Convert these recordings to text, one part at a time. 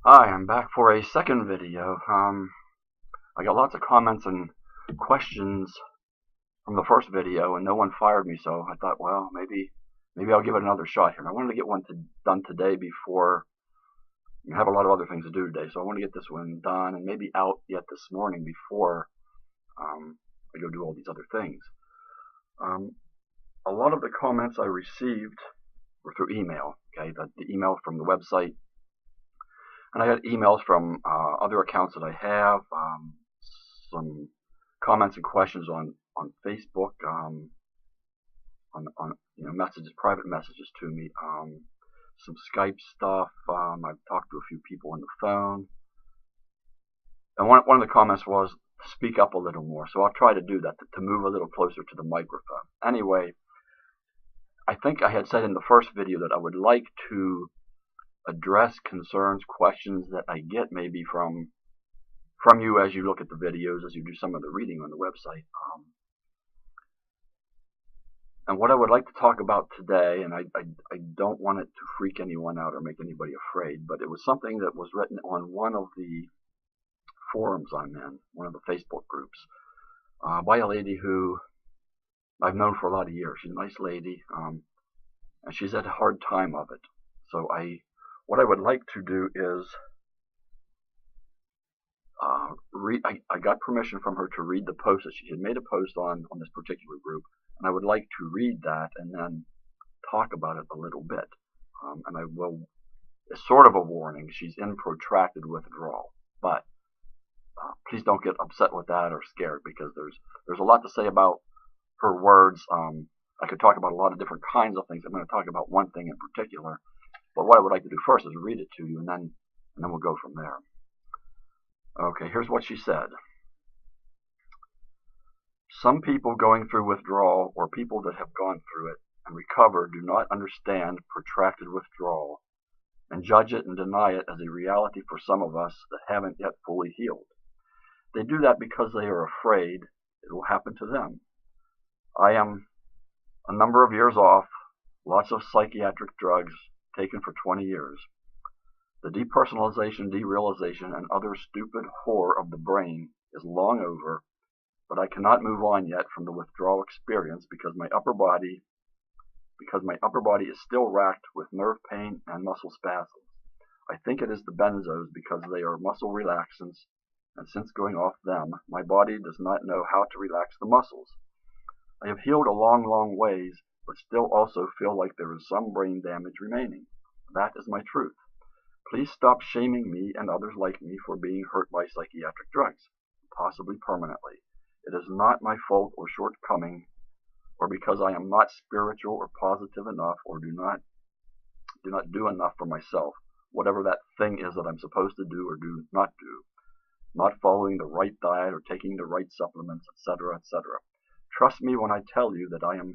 Hi, I'm back for a second video. I got lots of comments and questions from the first video, and no one fired me, so I thought, well, maybe I'll give it another shot here. And I wanted to get one done today before I have a lot of other things to do today, so I want to get this one done and maybe out yet this morning before I go do all these other things. A lot of the comments I received were through email. Okay, the email from the website. And I got emails from other accounts that I have, some comments and questions on Facebook, on messages, private messages to me, some Skype stuff. I've talked to a few people on the phone, and one of the comments was speak up a little more. So I'll try to do that to move a little closer to the microphone. Anyway, I think I had said in the first video that I would like to address concerns, questions that I get maybe from you as you look at the videos, as you do some of the reading on the website. And what I would like to talk about today, and I don't want it to freak anyone out or make anybody afraid, but it was something that was written on one of the forums I'm in, one of the Facebook groups, by a lady who I've known for a lot of years. She's a nice lady, and she's had a hard time of it. So what I would like to do is I got permission from her to read the post that she had made a post on this particular group, and I would like to read that and then talk about it a little bit. And I will, it's sort of a warning, she's in protracted withdrawal, but please don't get upset with that or scared, because there's a lot to say about her words. I could talk about a lot of different kinds of things. I'm going to talk about one thing in particular. But what I would like to do first is read it to you, and then we'll go from there. Okay, here's what she said. Some people going through withdrawal, or people that have gone through it and recovered, do not understand protracted withdrawal and judge it and deny it as a reality for some of us that haven't yet fully healed. They do that because they are afraid it will happen to them. I am a number of years off, lots of psychiatric drugs, taken for 20 years. The depersonalization, derealization, and other stupid horror of the brain is long over, but I cannot move on yet from the withdrawal experience because my upper body is still racked with nerve pain and muscle spasms. I think it is the benzos because they are muscle relaxants, and since going off them, my body does not know how to relax the muscles. I have healed a long, long ways, but still also feel like there is some brain damage remaining. That is my truth. Please stop shaming me and others like me for being hurt by psychiatric drugs, possibly permanently. It is not my fault or shortcoming, or because I am not spiritual or positive enough, or do not do enough for myself, whatever that thing is that I'm supposed to do or do not do, not following the right diet or taking the right supplements, etc., etc. Trust me when I tell you that I am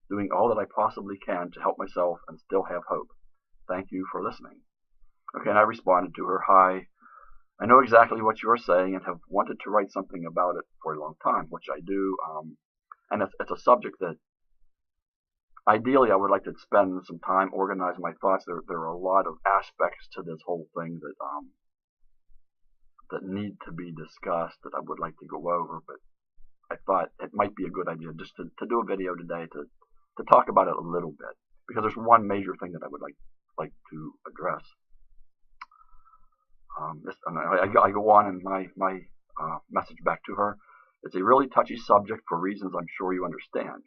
doing all that I possibly can to help myself and still have hope. Thank you for listening. Okay, and I responded to her, hi, I know exactly what you are saying and have wanted to write something about it for a long time, which I do, and it's a subject that ideally I would like to spend some time, organize my thoughts. There are a lot of aspects to this whole thing that need to be discussed that I would like to go over, but I thought it might be a good idea just to do a video today to talk about it a little bit, because there's one major thing that I would like to address. I go on in my message back to her. It's a really touchy subject for reasons I'm sure you understand,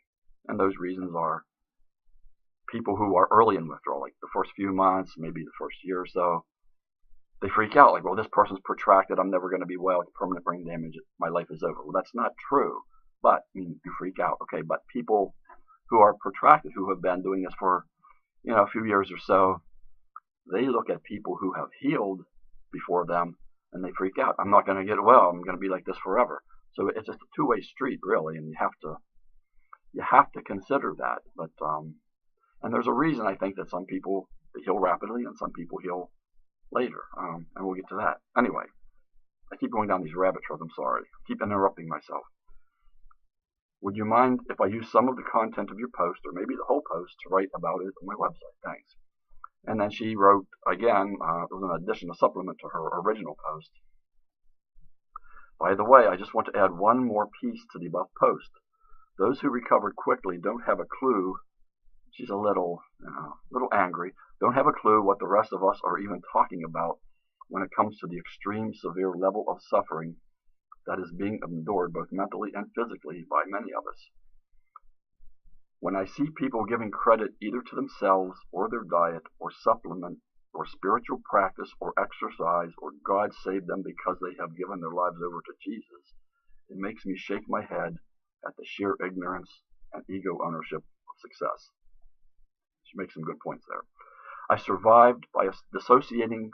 and those reasons are people who are early in withdrawal, like the first few months, maybe the first year or so, they freak out, like, well, this person's protracted, I'm never going to be well, it's permanent brain damage, my life is over. Well, that's not true, but you freak out. Okay, but people who are protracted, who have been doing this for a few years or so, they look at people who have healed before them and they freak out. I'm not going to get well, I'm going to be like this forever. So it's just a two-way street, really, and you have to consider that. But and there's a reason, I think, that some people heal rapidly and some people heal later, and we'll get to that. Anyway, I keep going down these rabbit trails, I'm sorry. I keep interrupting myself. Would you mind if I use some of the content of your post, or maybe the whole post, to write about it on my website? Thanks. And then she wrote again, it was an addition, a supplement to her original post. By the way, I just want to add one more piece to the above post. Those who recovered quickly don't have a clue. She's a little angry. Don't have a clue what the rest of us are even talking about when it comes to the extreme severe level of suffering that is being endured both mentally and physically by many of us. When I see people giving credit either to themselves or their diet or supplement or spiritual practice or exercise or God saved them because they have given their lives over to Jesus, it makes me shake my head at the sheer ignorance and ego ownership of success. She makes some good points there. I survived by dissociating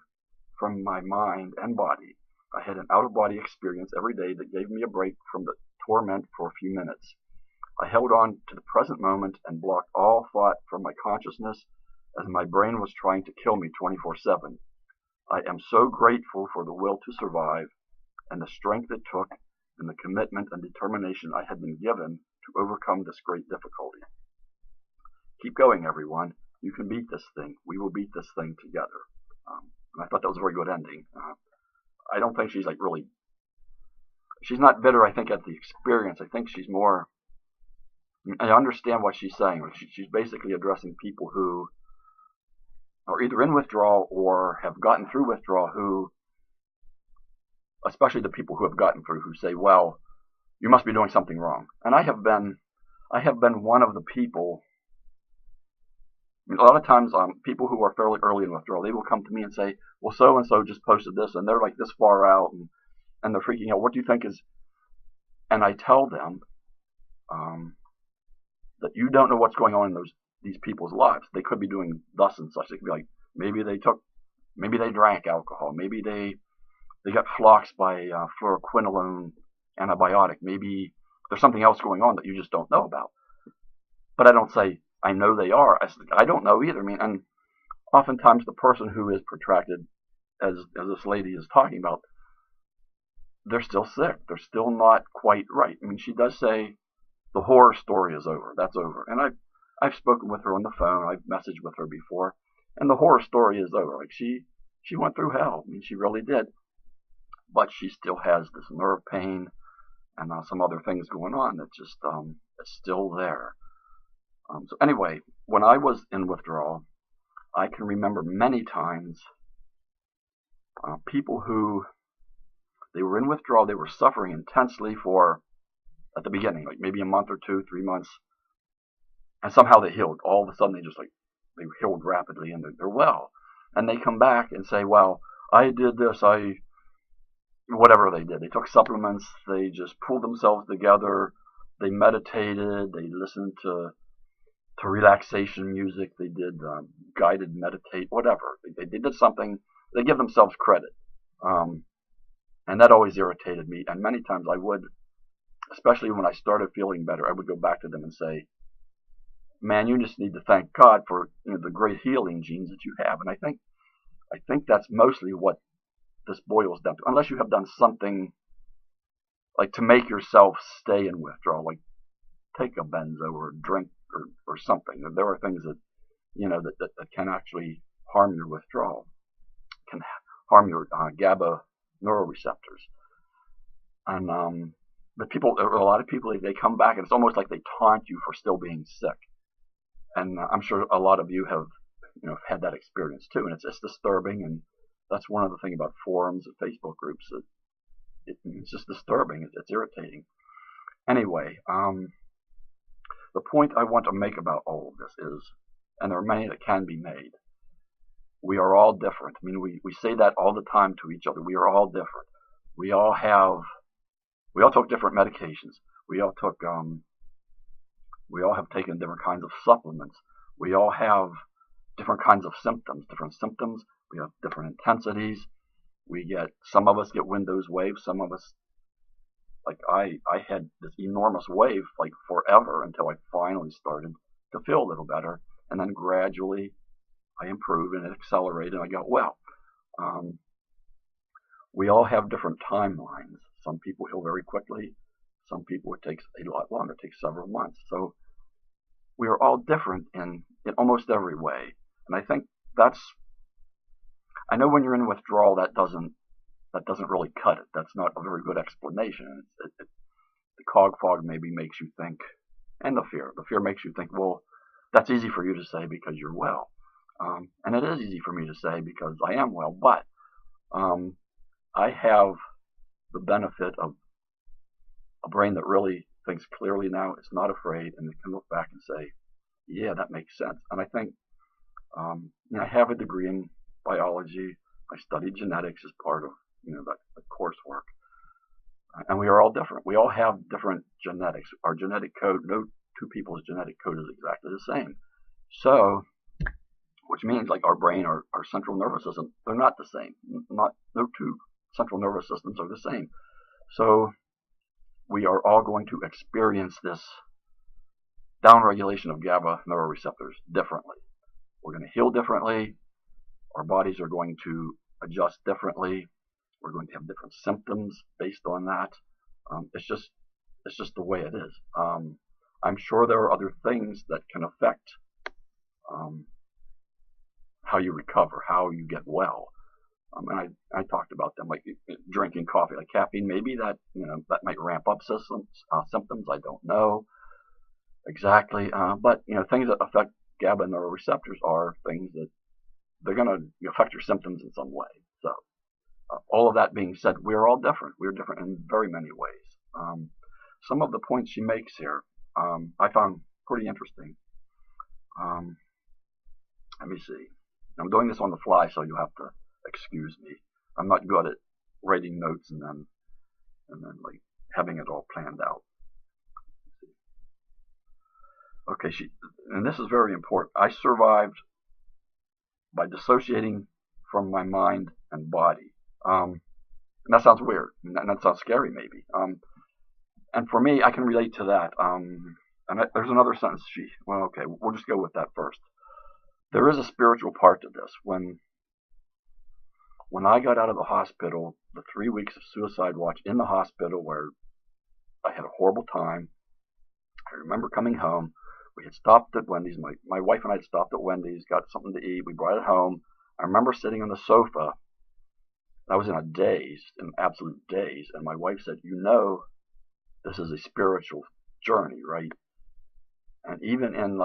from my mind and body. I had an out-of-body experience every day that gave me a break from the torment for a few minutes. I held on to the present moment and blocked all thought from my consciousness as my brain was trying to kill me 24/7. I am so grateful for the will to survive and the strength it took and the commitment and determination I had been given to overcome this great difficulty. Keep going, everyone. You can beat this thing. We will beat this thing together. And I thought that was a very good ending. I don't think she's she's not bitter, I think, at the experience. I think she's more, I understand what she's saying. She's basically addressing people who are either in withdrawal or have gotten through withdrawal, who, especially the people who have gotten through, who say, well, you must be doing something wrong. And I have been one of the people. A lot of times, people who are fairly early in withdrawal, they will come to me and say, well, so-and-so just posted this, and they're like this far out, and they're freaking out. What do you think is... And I tell them that you don't know what's going on in these people's lives. They could be doing thus and such. They could be like, maybe they drank alcohol. Maybe they got floxed by fluoroquinolone antibiotic. Maybe there's something else going on that you just don't know about. But I don't say, I know they are. I don't know either. And oftentimes the person who is protracted, as this lady is talking about, they're still sick. They're still not quite right. She does say the horror story is over. That's over. And I've spoken with her on the phone. I've messaged with her before, and the horror story is over. She went through hell. She really did. But she still has this nerve pain and some other things going on that just it's still there. So anyway, when I was in withdrawal, I can remember many times people who, they were in withdrawal, they were suffering intensely for, at the beginning, like maybe a month or 2, 3 months, and somehow they healed. All of a sudden they healed rapidly and they're well. And they come back and say, well, I did this, whatever they did. They took supplements, they just pulled themselves together, they meditated, they listened to relaxation music, they did guided meditate, whatever. They did something, they give themselves credit. And that always irritated me. And many times I would, especially when I started feeling better, I would go back to them and say, man, you just need to thank God for the great healing genes that you have. And I think that's mostly what this boils down to. Unless you have done something like to make yourself stay in withdrawal, like take a benzo or drink or something. There are things that that can actually harm your withdrawal, can harm your GABA neuroreceptors. And a lot of people, they come back and it's almost like they taunt you for still being sick. And I'm sure a lot of you have had that experience too, and it's disturbing. And that's one of the things about forums and Facebook groups, that it's just disturbing. It's irritating. Anyway, the point I want to make about all of this is, and there are many that can be made, we are all different. We say that all the time to each other. We are all different. We all took different medications. We all have taken different kinds of supplements. We all have different kinds of symptoms. We have different intensities. Some of us get Windows waves. Some of us, like I had this enormous wave like forever until I finally started to feel a little better. And then gradually I improved and it accelerated and I got well. We all have different timelines. Some people heal very quickly. Some people it takes a lot longer. It takes several months. So we are all different in almost every way. And I think that's, I know when you're in withdrawal, that doesn't really cut it. That's not a very good explanation. The cog fog maybe makes you think, and the fear makes you think, well, that's easy for you to say because you're well. And it is easy for me to say because I am well, but I have the benefit of a brain that really thinks clearly now. It's not afraid, and it can look back and say, yeah, that makes sense. And I think I have a degree in biology. I studied genetics as part of the coursework, and we are all different. We all have different genetics. Our genetic code, no two people's genetic code is exactly the same. So, which means like our brain, our central nervous system, they're not the same. No two central nervous systems are the same. So we are all going to experience this downregulation of GABA neuroreceptors differently. We're going to heal differently. Our bodies are going to adjust differently. We're going to have different symptoms based on that. It's just the way it is. I'm sure there are other things that can affect how you recover, how you get well. And I talked about them, like drinking coffee, like caffeine. Maybe that that might ramp up symptoms. I don't know exactly, but things that affect GABA neuroreceptors are things that they're going to affect your symptoms in some way. So all of that being said, we're all different. We're different in very many ways. Some of the points she makes here I found pretty interesting. Let me see. I'm doing this on the fly, so you'll have to excuse me. I'm not good at writing notes and then like having it all planned out. Okay, and this is very important. I survived by dissociating from my mind and body. And that sounds weird, and that sounds scary maybe. And for me, I can relate to that. And there's another sentence well, okay, we'll just go with that first. There is a spiritual part to this. When I got out of the hospital, the 3 weeks of suicide watch in the hospital where I had a horrible time, I remember coming home. We had stopped at Wendy's. My wife and I had stopped at Wendy's, got something to eat. We brought it home. I remember sitting on the sofa. I was in a daze, an absolute daze. And my wife said, this is a spiritual journey, right? And even in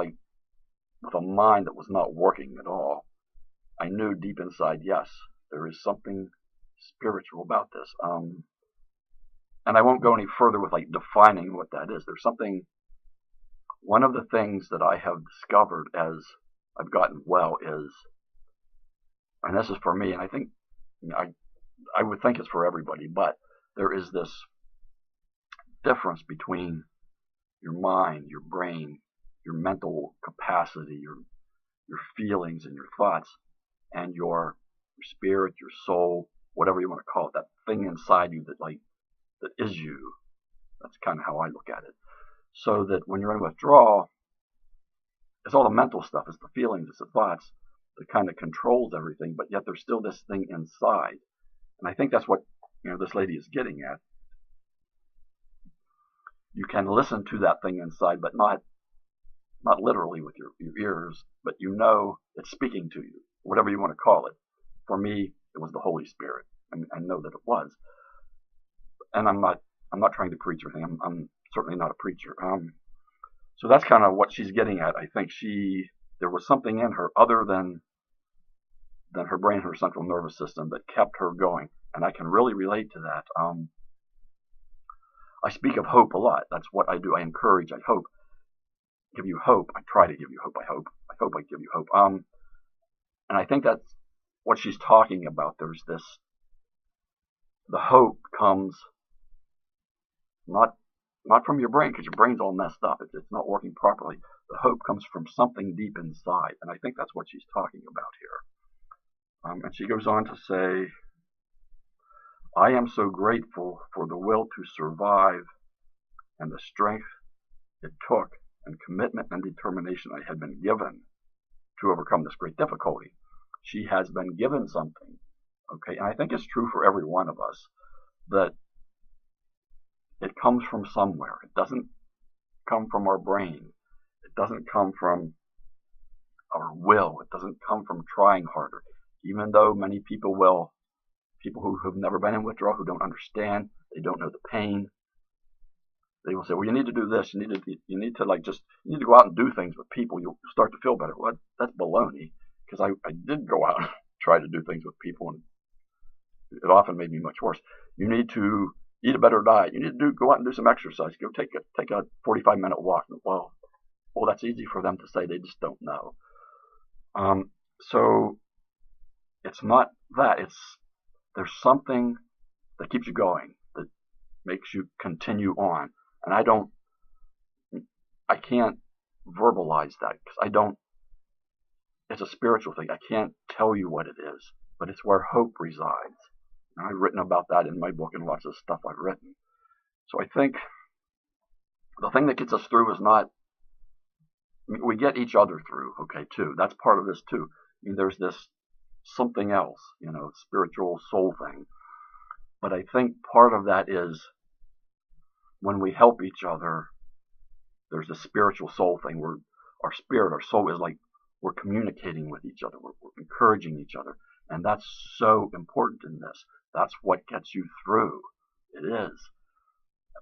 with a mind that was not working at all, I knew deep inside, yes, there is something spiritual about this. And I won't go any further with defining what that is. There's something. One of the things that I have discovered as I've gotten well is, and this is for me, and I think I would think it's for everybody, but there is this difference between your mind, your brain, your mental capacity, your feelings and your thoughts, and your spirit, your soul, whatever you want to call it, that thing inside you that is you. That's kind of how I look at it. So that when you're in withdrawal, it's all the mental stuff, it's the feelings, it's the thoughts that kind of controls everything, but yet there's still this thing inside. And I think that's what this lady is getting at. You can listen to that thing inside, but not literally with your ears, but it's speaking to you, whatever you want to call it. For me, it was the Holy Spirit, and I know that it was. And I'm not trying to preach or anything. I'm certainly not a preacher. So that's kind of what she's getting at. I think there was something in her other than her brain, her central nervous system, that kept her going, and I can really relate to that. I speak of hope a lot. That's what I do. I encourage. I hope. Give you hope. I try to give you hope. I hope I give you hope. And I think that's what she's talking about. There's this. The hope comes not from your brain, because your brain's all messed up. It's not working properly. The hope comes from something deep inside, and I think that's what she's talking about here. And she goes on to say, I am so grateful for the will to survive and the strength it took and commitment and determination I had been given to overcome this great difficulty. She has been given something, okay? And I think it's true for every one of us that it comes from somewhere. It doesn't come from our brain. It doesn't come from our will. It doesn't come from trying harder. Even though many people will, people who have never been in withdrawal, who don't understand, they don't know the pain, they will say, well, you need to do this, you need to go out and do things with people, you'll start to feel better. Well, that's baloney, because I did go out and try to do things with people, and it often made me much worse. You need to eat a better diet. You need to go out and do some exercise. Go take a 45-minute walk. Well, that's easy for them to say. They just don't know. So it's not that. There's something that keeps you going, that makes you continue on. And I can't verbalize that, because it's a spiritual thing. I can't tell you what it is, but it's where hope resides. And I've written about that in my book and lots of stuff I've written. So I think the thing that gets us through is not, we get each other through, okay, too. That's part of this, too. I mean, there's this something else, spiritual soul thing. But I think part of that is when we help each other, there's a spiritual soul thing where our spirit, our soul is like we're communicating with each other. We're encouraging each other. And that's so important in this. That's what gets you through. It is.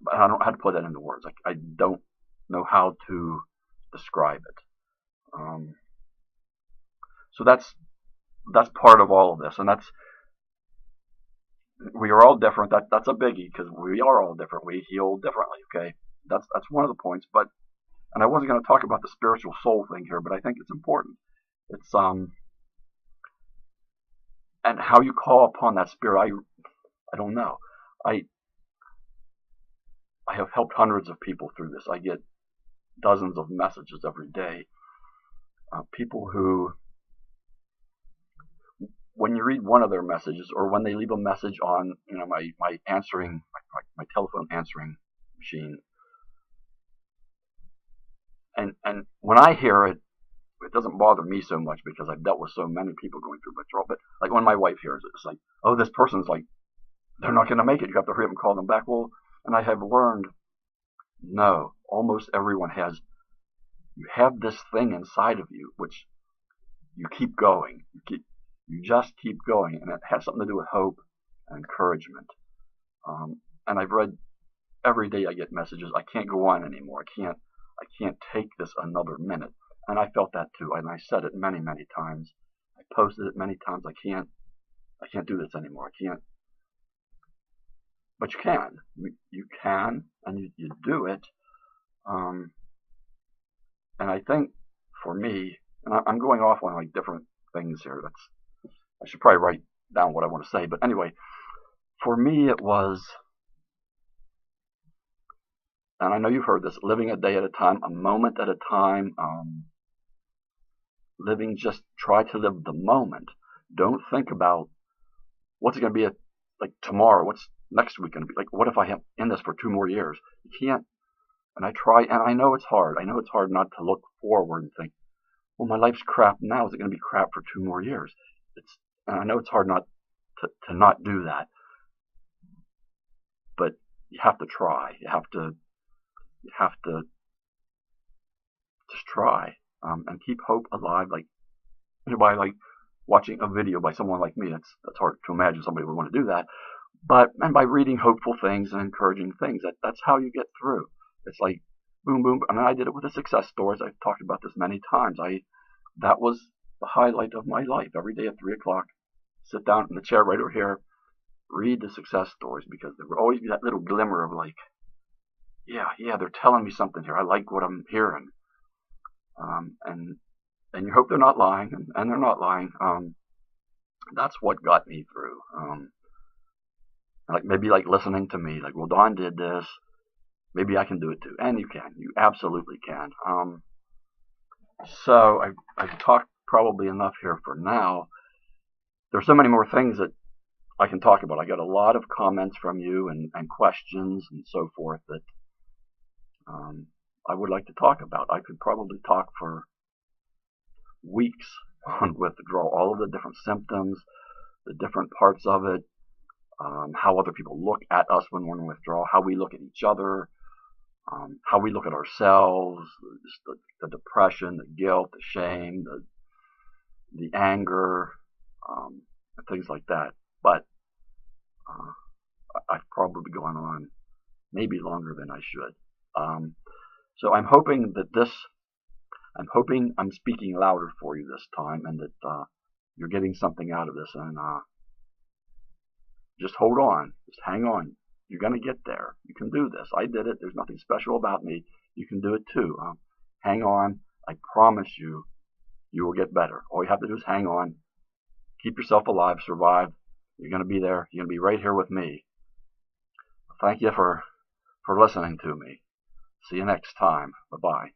But I don't know how to put that into words. I don't know how to describe it. So that's part of all of this. And we are all different. That's a biggie, because we are all different. We heal differently, okay? That's one of the points. And I wasn't going to talk about the spiritual soul thing here, but I think it's important. It's and how you call upon that spirit, I don't know. I have helped hundreds of people through this. I get dozens of messages every day. People who, when you read one of their messages, or when they leave a message on my telephone answering machine, and when I hear it, it doesn't bother me so much, because I've dealt with so many people going through withdrawal. But like when my wife hears it, it's like, oh, this person's like, they're not going to make it. You have to hurry up and call them back. Well, and I have learned, no, almost everyone has. You have this thing inside of you which you keep going. You just keep going, and it has something to do with hope and encouragement. And I've read every day. I get messages. I can't go on anymore. I can't take this another minute. And I felt that too, and I said it many, many times. I posted it many times. I can't do this anymore. I can't. But you can. You can, and you do it. And I think for me, and I'm going off on like different things here. I should probably write down what I want to say. But anyway, for me it was, and I know you've heard this, living a day at a time, a moment at a time. Try to live the moment. Don't think about what's it going to be like tomorrow. What's next week going to be like? What if I am in this for 2 more years? You can't. And I know it's hard. I know it's hard not to look forward and think, well, my life's crap now. Is it going to be crap for 2 more years? And I know it's hard not to not do that. But you have to try. You have to just try. And keep hope alive, like by like watching a video by someone like me. That's hard to imagine somebody would want to do that, and by reading hopeful things and encouraging things, that's how you get through. It's like boom, boom. I mean, I did it with the success stories. I've talked about this many times. That was the highlight of my life. Every day at 3 o'clock, sit down in the chair right over here, read the success stories, because there would always be that little glimmer of like, yeah, they're telling me something here. I like what I'm hearing. And you hope they're not lying, and they're not lying. That's what got me through. Maybe listening to me, like, well, Don did this, maybe I can do it too. And you can. You absolutely can. So I've talked probably enough here for now. There's so many more things that I can talk about. I got a lot of comments from you and questions and so forth that I would like to talk about. I could probably talk for weeks on withdrawal, all of the different symptoms, the different parts of it, how other people look at us when we're in withdrawal, how we look at each other, how we look at ourselves, just the depression, the guilt, the shame, the anger, and things like that. But I've probably gone on maybe longer than I should. So I'm hoping I'm speaking louder for you this time, and that you're getting something out of this. And just hold on, just hang on. You're going to get there. You can do this. I did it. There's nothing special about me. You can do it too. Hang on. I promise you, you will get better. All you have to do is hang on. Keep yourself alive. Survive. You're going to be there. You're going to be right here with me. Thank you for listening to me. See you next time. Bye-bye.